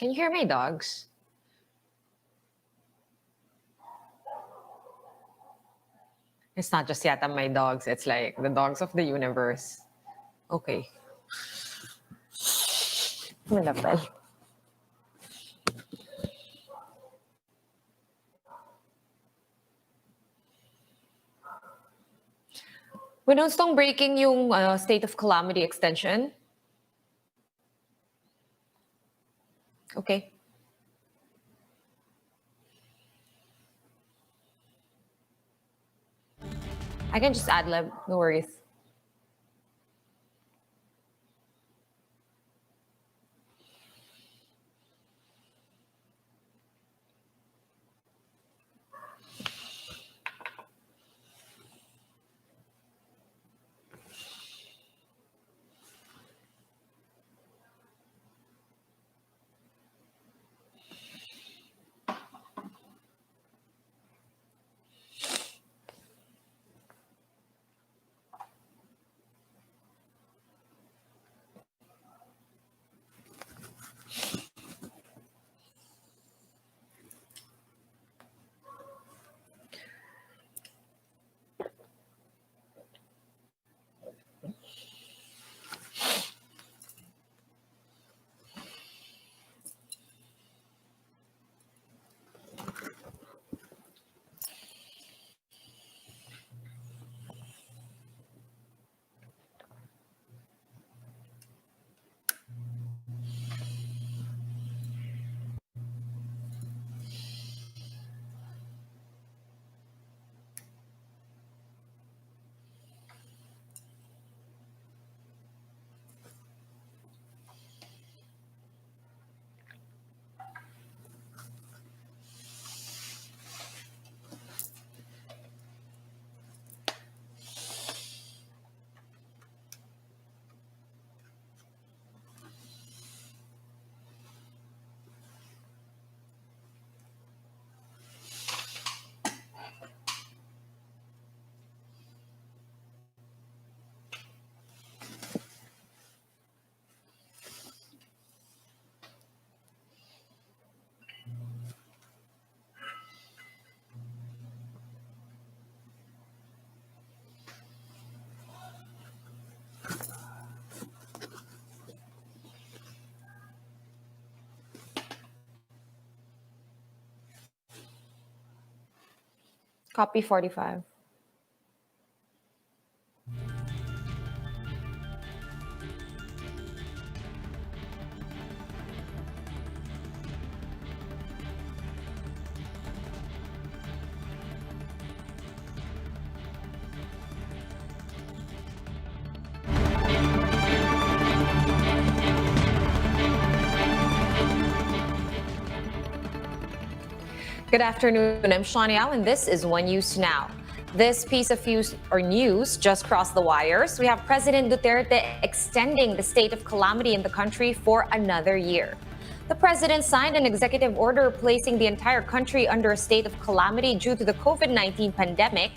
Can you hear my dogs? It's not just yata my dogs, it's like the dogs of the universe. Okay. Malapal. Winostong breaking yung state of calamity extension. Okay. I can just ad lib, no worries. Copy 45. Good afternoon, I'm Shani Al, and this is One News Now. This piece of news just crossed the wires. We have President Duterte extending the state of calamity in the country for another year. The president signed an executive order placing the entire country under a state of calamity due to the COVID-19 pandemic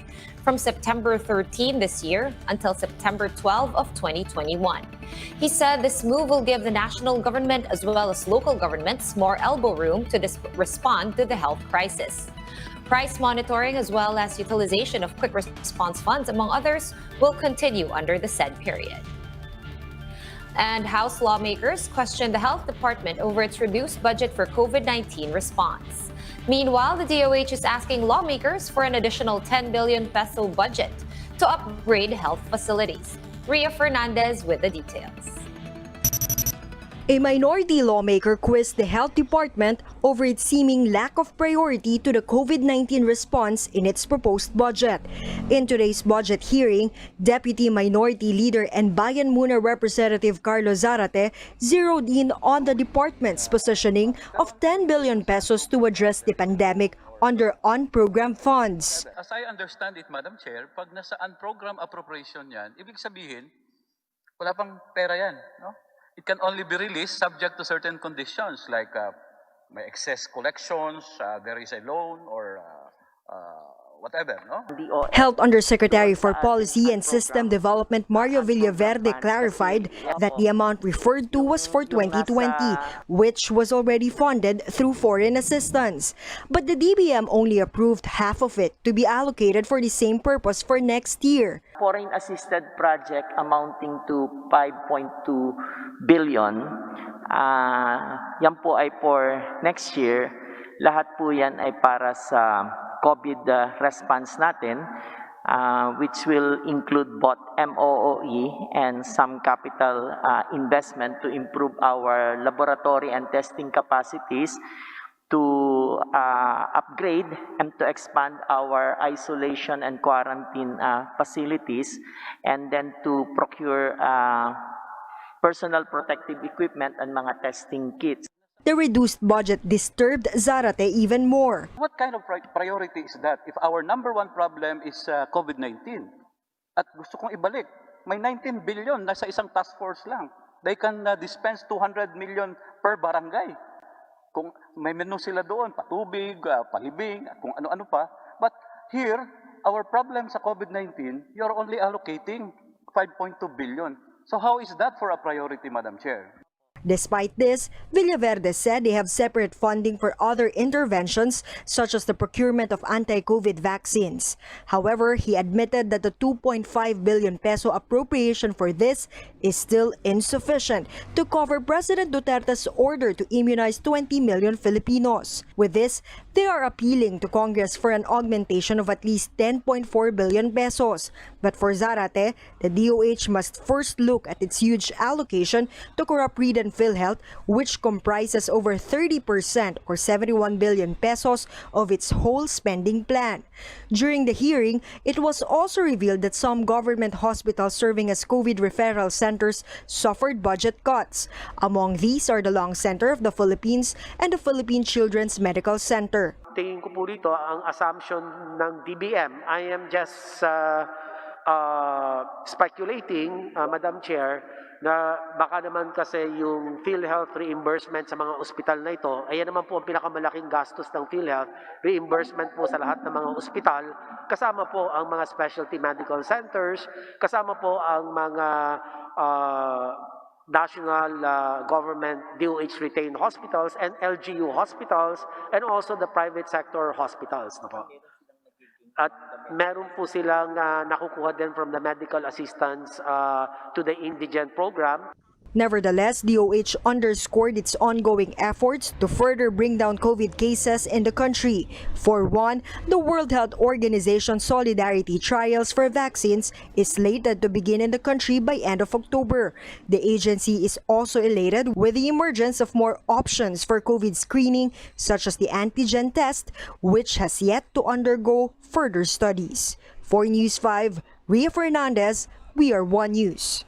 from September 13 this year until September 12 of 2021. He said this move will give the national government as well as local governments more elbow room to respond to the health crisis. Price monitoring as well as utilization of quick response funds, among others, will continue under the said period. And House lawmakers questioned the health department over its reduced budget for COVID-19 response. Meanwhile, the DOH is asking lawmakers for an additional 10 billion peso budget to upgrade health facilities. Ria Fernandez with the details. A minority lawmaker quizzed the Health Department over its seeming lack of priority to the COVID-19 response in its proposed budget. In today's budget hearing, Deputy Minority Leader and Bayan Muna Representative Carlos Zarate zeroed in on the department's positioning of 10 billion pesos to address the pandemic under on-program funds. As I understand it, Madam Chair, pag nasa on-program appropriation yan, ibig sabihin, wala pang pera yan, no? It can only be released subject to certain conditions like may excess collections, there is a loan or whatever, no? Health Undersecretary for Policy and System Development Mario Villaverde clarified that the amount referred to was for 2020, which was already funded through foreign assistance. But the DBM only approved half of it to be allocated for the same purpose for next year. Foreign assisted project amounting to 5.2 billion. Yan po ay for next year. Lahat po yan ay para sa COVID response natin, which will include both MOOE and some capital investment to improve our laboratory and testing capacities, to upgrade and to expand our isolation and quarantine facilities, and then to procure personal protective equipment and mga testing kits. The reduced budget disturbed Zarate even more. What kind of priority is that if our number one problem is COVID-19? At gusto kong ibalik, may 19 billion nasa isang task force lang. They can dispense 200 million per barangay. Kung may menu sila doon, patubig, palibing, kung ano-ano pa. But here, our problem sa COVID-19, you're only allocating 5.2 billion. So how is that for a priority, Madam Chair? Despite this, Villaverde said they have separate funding for other interventions such as the procurement of anti-COVID vaccines. However, he admitted that the 2.5 billion peso appropriation for this is still insufficient to cover President Duterte's order to immunize 20 million Filipinos. With this, they are appealing to Congress for an augmentation of at least 10.4 billion pesos. But for Zarate, the DOH must first look at its huge allocation to Corapreed and PhilHealth, which comprises over 30% or 71 billion pesos of its whole spending plan. During the hearing, it was also revealed that some government hospitals serving as COVID referral centers suffered budget cuts. Among these are the Lung Center of the Philippines and the Philippine Children's Medical Center. Tingin ko po rito ang assumption ng DBM. I am just speculating, Madam Chair, na baka naman kasi yung PhilHealth reimbursement sa mga ospital na ito, ayan naman po ang pinakamalaking gastos ng PhilHealth, reimbursement po sa lahat ng mga ospital, kasama po ang mga specialty medical centers, kasama po ang mga national government DOH retained hospitals and LGU hospitals, and also the private sector hospitals. At meron po silang nakukuha din from the medical assistance to the indigent program. Nevertheless, DOH underscored its ongoing efforts to further bring down COVID cases in the country. For one, the World Health Organization Solidarity Trials for vaccines is slated to begin in the country by end of October. The agency is also elated with the emergence of more options for COVID screening, such as the antigen test, which has yet to undergo further studies. For News 5, Ria Fernandez, We Are One News.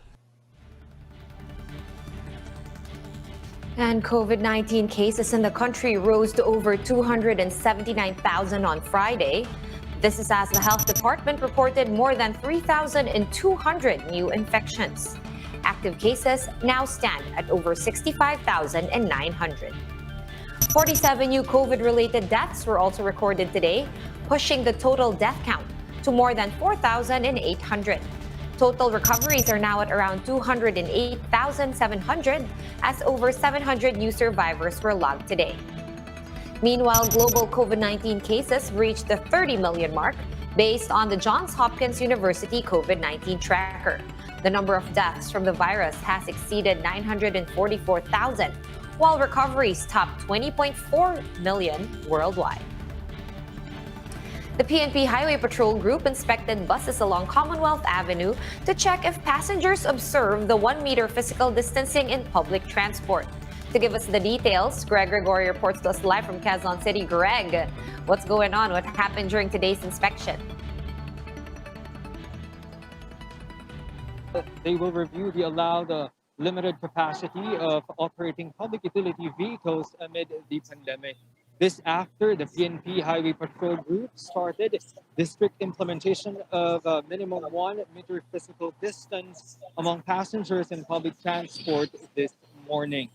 And COVID-19 cases in the country rose to over 279,000 on Friday. This is as the health department reported more than 3,200 new infections. Active cases now stand at over 65,900. 47 new COVID-related deaths were also recorded today, pushing the total death count to more than 4,800. Total recoveries are now at around 208,700 as over 700 new survivors were logged today. Meanwhile, global COVID-19 cases reached the 30 million mark based on the Johns Hopkins University COVID-19 tracker. The number of deaths from the virus has exceeded 944,000, while recoveries topped 20.4 million worldwide. The PNP Highway Patrol Group inspected buses along Commonwealth Avenue to check if passengers observe the 1 meter physical distancing in public transport. To give us the details, Greg Gregory reports to us live from Quezon City. Greg, what's going on? What happened during today's inspection? They will review the allowed limited capacity of operating public utility vehicles amid the pandemic. This after the PNP Highway Patrol Group started the strict implementation of a minimum 1 meter physical distance among passengers in public transport this morning.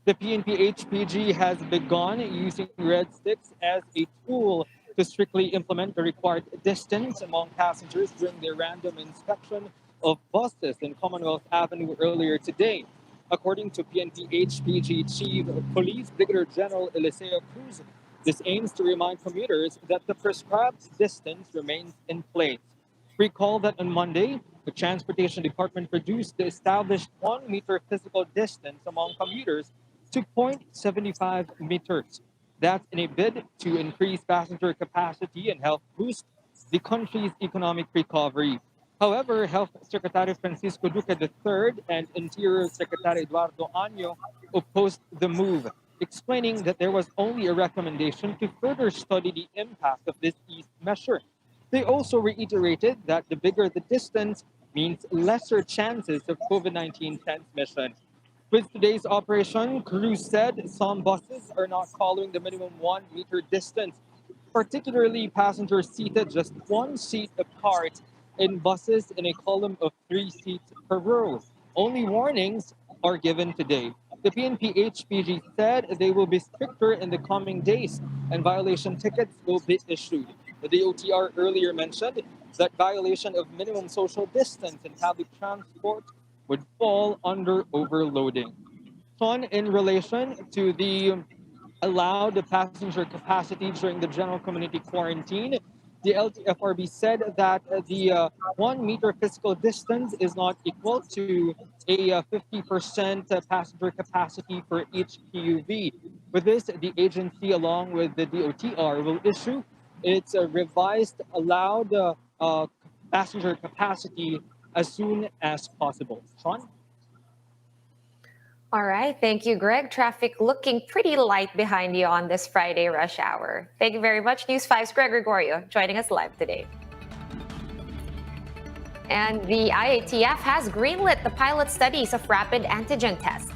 The PNP HPG has begun using red sticks as a tool to strictly implement the required distance among passengers during their random inspection of buses in Commonwealth Avenue earlier today. According to PNP HPG Chief of Police Brigadier General Eliseo Cruz, this aims to remind commuters that the prescribed distance remains in place. Recall that on Monday, the Transportation Department reduced the established 1 meter physical distance among commuters to 0.75 meters. That's in a bid to increase passenger capacity and help boost the country's economic recovery. However, Health Secretary Francisco Duque III and Interior Secretary Eduardo Año opposed the move, explaining that there was only a recommendation to further study the impact of this ease measure. They also reiterated that the bigger the distance means lesser chances of COVID-19 transmission. With today's operation, Cruz said some buses are not following the minimum 1 meter distance, particularly passengers seated just one seat apart in buses in a column of 3 seats per row. Only warnings are given today. The PNP HPG said they will be stricter in the coming days and violation tickets will be issued. The DOTR earlier mentioned that violation of minimum social distance in public transport would fall under overloading. Sean, in relation to the allowed passenger capacity during the general community quarantine, the LTFRB said that the 1 meter physical distance is not equal to a 50% passenger capacity for each PUV. With this, the agency, along with the DOTR, will issue its revised allowed passenger capacity as soon as possible. Sean? All right, thank you, Greg. Traffic looking pretty light behind you on this Friday rush hour. Thank you very much, News 5's Greg Gregorio, joining us live today. And the IATF has greenlit the pilot studies of rapid antigen tests.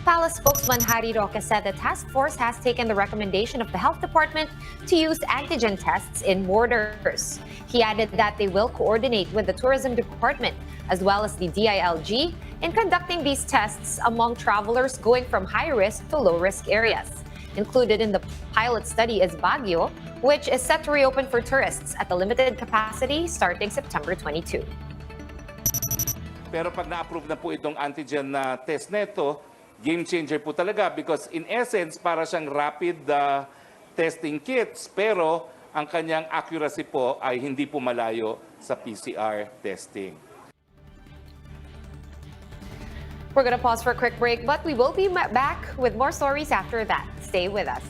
Palace spokesman Harry Roque said the task force has taken the recommendation of the Health Department to use antigen tests in borders. He added that they will coordinate with the Tourism Department as well as the DILG in conducting these tests among travelers going from high-risk to low-risk areas. Included in the pilot study is Baguio, which is set to reopen for tourists at a limited capacity starting September 22. Pero pag na-approve na po itong antigen na test neto, game changer po talaga because in essence, para siyang rapid testing kits, pero ang kanyang accuracy po ay hindi po malayo sa PCR testing. We're going to pause for a quick break, but we will be back with more stories after that. Stay with us.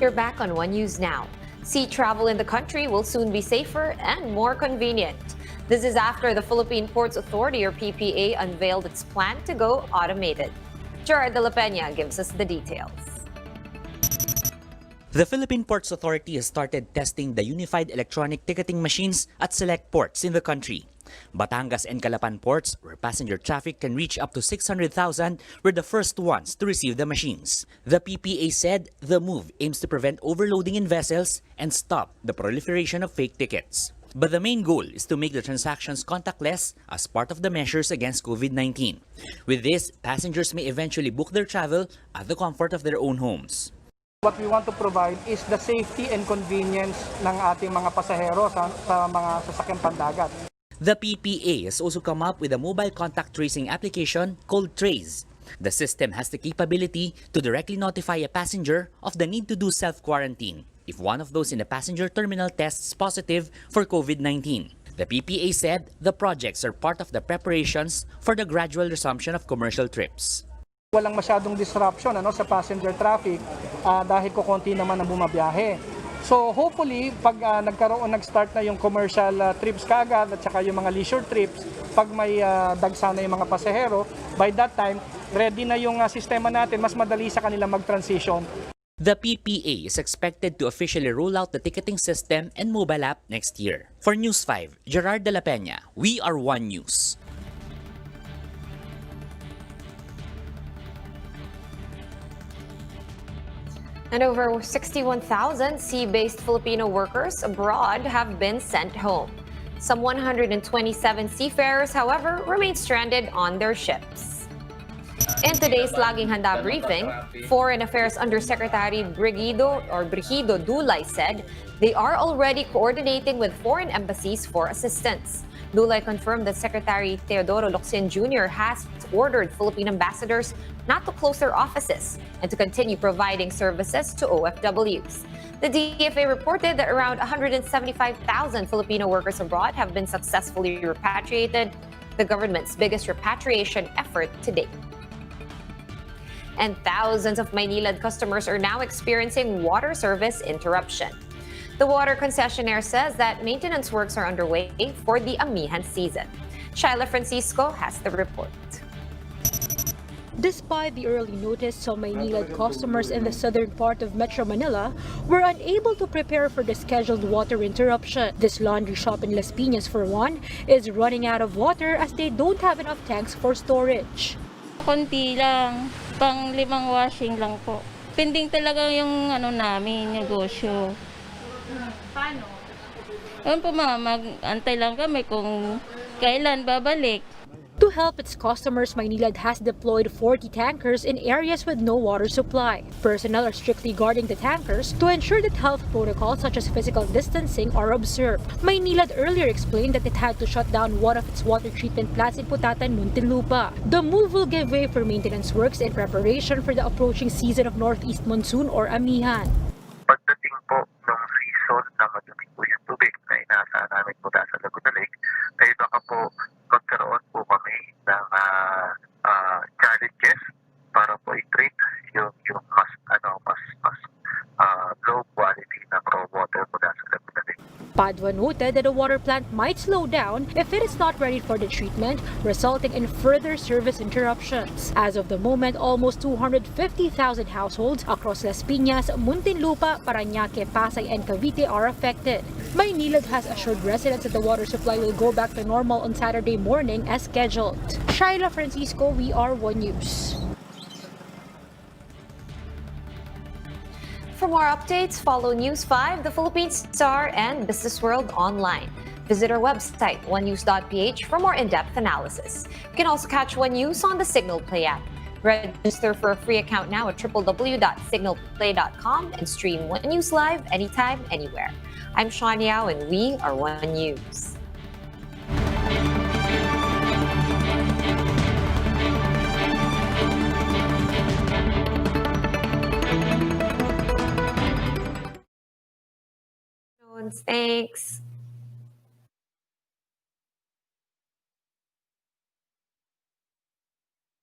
You're back on One News Now. Sea travel in the country will soon be safer and more convenient. This is after the Philippine Ports Authority, or PPA, unveiled its plan to go automated. Gerard de la Peña gives us the details. The Philippine Ports Authority has started testing the unified electronic ticketing machines at select ports in the country. Batangas and Calapan ports, where passenger traffic can reach up to 600,000, were the first ones to receive the machines. The PPA said the move aims to prevent overloading in vessels and stop the proliferation of fake tickets. But the main goal is to make the transactions contactless as part of the measures against COVID-19. With this, passengers may eventually book their travel at the comfort of their own homes. What we want to provide is the safety and convenience ng ating mga pasahero sa mga sasakyang pandagat. The PPA has also come up with a mobile contact tracing application called Trace. The system has the capability to directly notify a passenger of the need to do self-quarantine if one of those in the passenger terminal tests positive for COVID-19. The PPA said the projects are part of the preparations for the gradual resumption of commercial trips. Walang masyadong disruption sa passenger traffic dahil kukonti naman ang bumabiyahe. So hopefully, pag nag-start na yung commercial trips kaagad at saka yung mga leisure trips, pag may dagsa na yung mga pasahero, by that time, ready na yung sistema natin, mas madali sa kanila mag-transition. The PPA is expected to officially roll out the ticketing system and mobile app next year. For News 5, Gerard de la Peña, We Are One News. And over 61,000 sea-based Filipino workers abroad have been sent home. Some 127 seafarers, however, remain stranded on their ships. In today's Laging Handa briefing, Foreign Affairs Undersecretary Brigido Dulay said they are already coordinating with foreign embassies for assistance. Dulay confirmed that Secretary Teodoro Locsin Jr. has ordered Philippine ambassadors not to close their offices and to continue providing services to OFWs. The DFA reported that around 175,000 Filipino workers abroad have been successfully repatriated, the government's biggest repatriation effort to date. And thousands of Maynilad customers are now experiencing water service interruption. The water concessionaire says that maintenance works are underway for the amihan season. Shyla Francisco has the report. Despite the early notice, some Maynilad customers in the southern part of Metro Manila were unable to prepare for the scheduled water interruption. This laundry shop in Las Piñas, for one, is running out of water as they don't have enough tanks for storage. Konti lang, pang 5 washing lang po. Pending talaga yung namin, negosyo. Paano? Ayun po mag-antay lang kami kung kailan babalik. To help its customers, Maynilad has deployed 40 tankers in areas with no water supply. Personnel are strictly guarding the tankers to ensure that health protocols such as physical distancing are observed. Maynilad earlier explained that it had to shut down one of its water treatment plants in Putatan, Muntinlupa. The move will give way for maintenance works in preparation for the approaching season of northeast monsoon or amihan. Pagdating po ng season na madumi po yung tubig na inaasahan namin mula sa Laguna Lake, ay baka po magkaroon po kami ng challenges para po i-treat yung mas low quality na raw water mula sa Laguna Lake. Padua noted that the water plant might slow down if it is not ready for the treatment, resulting in further service interruptions. As of the moment, almost 250,000 households across Las Piñas, Muntinlupa, Parañaque, Pasay, and Cavite are affected. Maynilad has assured residents that the water supply will go back to normal on Saturday morning as scheduled. Shyla Francisco, We Are One News. For more updates, follow News 5, The Philippines Star, and Business World online. Visit our website, onenews.ph, for more in-depth analysis. You can also catch One News on the Signal Play app. Register for a free account now at www.signalplay.com and stream One News live anytime, anywhere. I'm Sean Yao, and we are One News. Thanks.